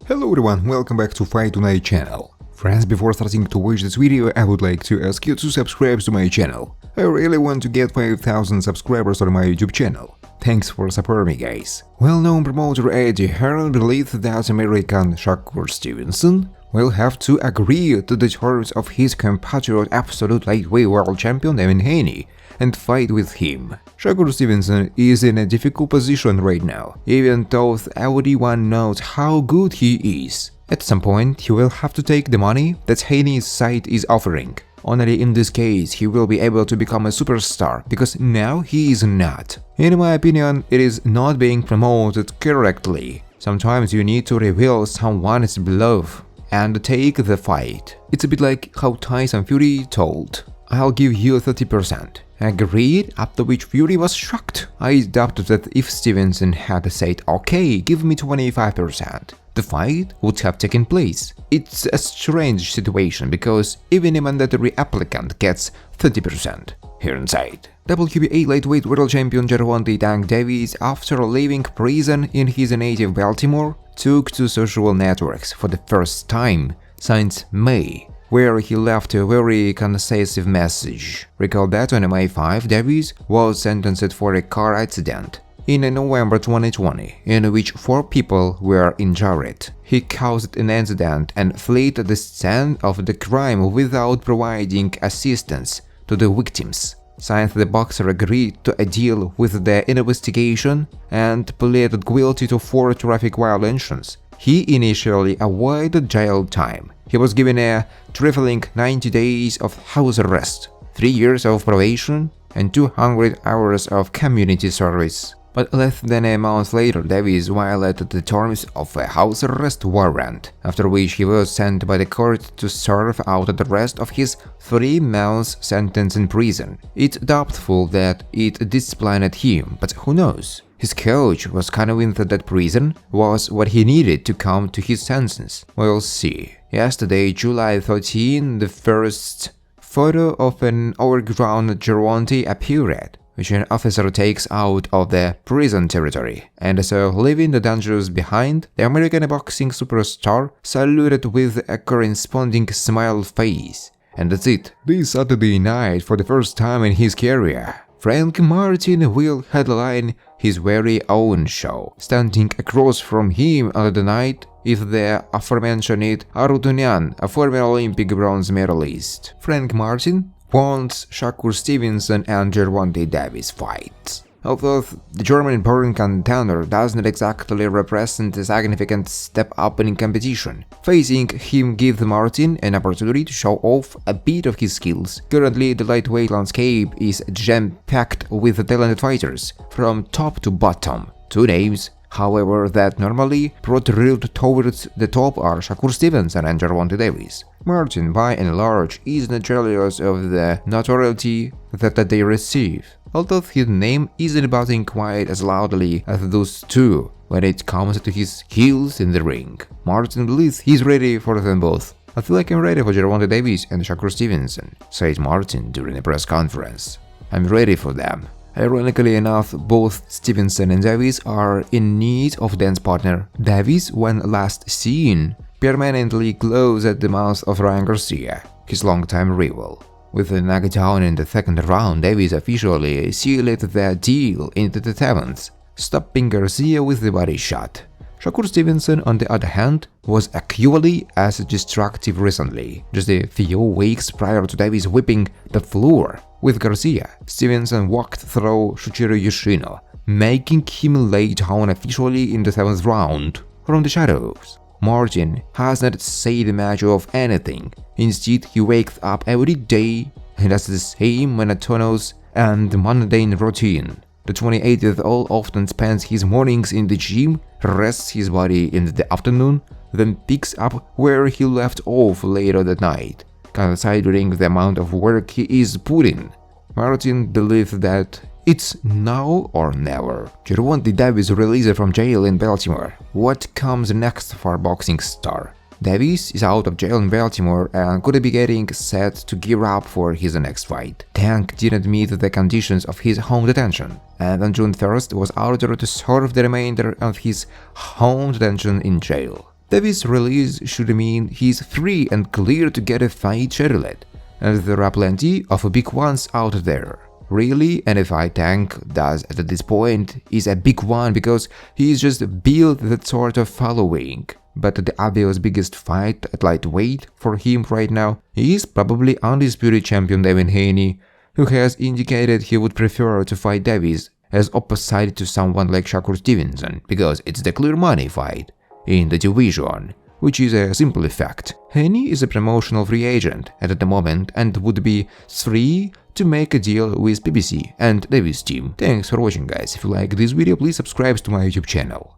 Hello everyone, welcome back to Fight Tonight channel. Friends, before starting to watch this video, I would like to ask you to subscribe to my channel. I really want to get 5,000 subscribers on my YouTube channel. Thanks for supporting me, guys. Well-known promoter Eddie Hearn believed that American Shakur Stevenson will have to agree to the terms of his compatriot absolute lightweight world champion Devin Haney and fight with him. Shakur Stevenson is in a difficult position right now, even though everyone knows how good he is. At some point, he will have to take the money that Haney's side is offering. Only in this case he will be able to become a superstar, because now he is not. In my opinion, it is not being promoted correctly. Sometimes you need to reveal someone's bluff and take the fight. It's a bit like how Tyson Fury told, "I'll give you 30%. Agreed, after which Fury was shocked. I doubted that if Stevenson had said okay, give me 25%, the fight would have taken place. It's a strange situation because even a mandatory applicant gets 30% here inside. WBA lightweight world champion Gervonta Tank Davis, after leaving prison in his native Baltimore, took to social networks for the first time since May, where he left a very concise message. Recall that on May 5, Davis was sentenced for a car accident in November 2020, in which 4 people were injured. He caused an incident and fled the scene of the crime without providing assistance to the victims. Since the boxer agreed to a deal with the investigation and pleaded guilty to 4 traffic violations, he initially avoided jail time. He was given a trifling 90 days of house arrest, 3 years of probation, and 200 hours of community service. But less than a month later, Davis violated the terms of a house arrest warrant, after which he was sent by the court to serve out the rest of his 3-month sentence in prison. It's doubtful that it disciplined him, but who knows? His coach was convinced that prison was what he needed to come to his senses. We'll see. Yesterday, July 13, the first photo of an overgrown Gervonta appeared, which an officer takes out of the prison territory, and so leaving the dangers behind, the American boxing superstar saluted with a corresponding smile face. And that's it. This Saturday night, for the first time in his career, Frank Martin will headline his very own show. Standing across from him on the night is the aforementioned Arutunian, a former Olympic bronze medalist. Frank Martin wants Shakur Stevenson and Gervonta Davis fight. Although the German-born contender does not exactly represent a significant step up in competition, facing him gives Martin an opportunity to show off a bit of his skills. Currently, the lightweight landscape is jam-packed with talented fighters from top to bottom. 2 names, however, that normally protrude towards the top are Shakur Stevenson and Gervonta Davis. Martin, by and large, is not jealous of the notoriety that they receive, although his name isn't buzzing quite as loudly as those two when it comes to his skills in the ring. Martin believes he's ready for them both. "I feel like I'm ready for Gervonta Davis and Shakur Stevenson," said Martin during a press conference. "I'm ready for them." Ironically enough, both Stevenson and Davis are in need of dance partner. Davis, when last seen, permanently close at the mouth of Ryan Garcia, his longtime rival. With a knockdown in the 2nd round, Davis officially sealed their deal into the 7th, stopping Garcia with the body shot. Shakur Stevenson, on the other hand, was equally as destructive recently, just a few weeks prior to Davis whipping the floor with Garcia. Stevenson walked through Shuichiro Yoshino, making him lay down officially in the 7th round from the shadows. Martin has not said much of anything. Instead, he wakes up every day and does the same monotonous and mundane routine. The 28-year-old often spends his mornings in the gym, rests his body in the afternoon, then picks up where he left off later that night. Considering the amount of work he is putting, Martin believes that it's now or never. Gervonta Davis released from jail in Baltimore. What comes next for boxing star? Davis is out of jail in Baltimore and could be getting set to gear up for his next fight. Tank didn't meet the conditions of his home detention, and on June 1st was ordered to serve the remainder of his home detention in jail. Davis' release should mean he's free and clear to get a fight scheduled, and there are plenty of big ones out there. Really, any fight Tank does at this point is a big one because he's just built that sort of following. But the obvious biggest fight at lightweight for him right now is probably undisputed champion Devin Haney, who has indicated he would prefer to fight Davis as opposite to someone like Shakur Stevenson because it's the clear money fight in the division, which is a simple fact. Haney is a promotional free agent at the moment and would be free to make a deal with PBC and Davis team. Thanks for watching, guys. If you like this video, please subscribe to my YouTube channel.